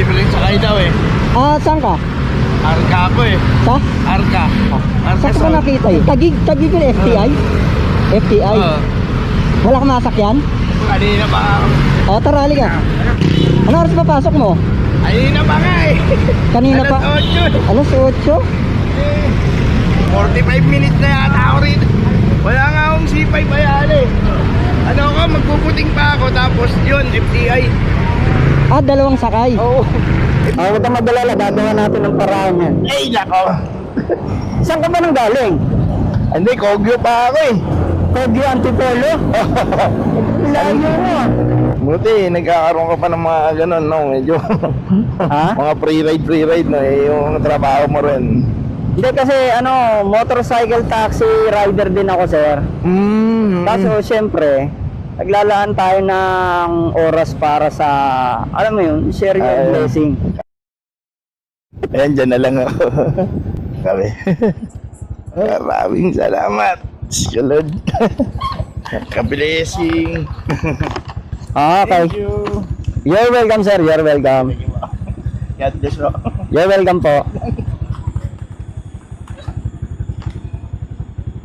libreng sakay daw eh. Ah, saan ka? Arka ako eh. Sa? Arka. Arka Saan ka South. nakita eh? Tagig yung FTI? FTI? Oo. Wala ka masakyan? Kanina pa ako. O, tara, halika. Ano oras pa pasok mo? Kanina pa nga eh. Kanina pa? Alas 8. Alas 8? 45 minutes na yata ako rito. Wala nga akong C5 ayan eh. Ano ko, magpuputing pa ako tapos yun, FTI. Ah, dalawang sakay. Oo. Huwag kang madalala, gagawa natin ng paraan yan. Ay, nako. Saan ka ba nang galing? Hindi, Kogyo pa ako eh. Kogyo Antipolo? Layo mo. Buti, nagkakaroon ka pa ng mga ganun, no? Medyo, Ha? mga free ride, no? Eh, yung trabaho mo rin. Hindi kasi motorcycle taxi rider din ako, sir. Kaso syempre, naglalaan tayo ng oras para sa, alam mo yun, share your blessing. Ayan, dyan na lang ako. Sabi. Maraming salamat. Salud. Ka-blessing. Ah, okay. Thank you. You're welcome, sir. You're welcome. God bless you. You're welcome po.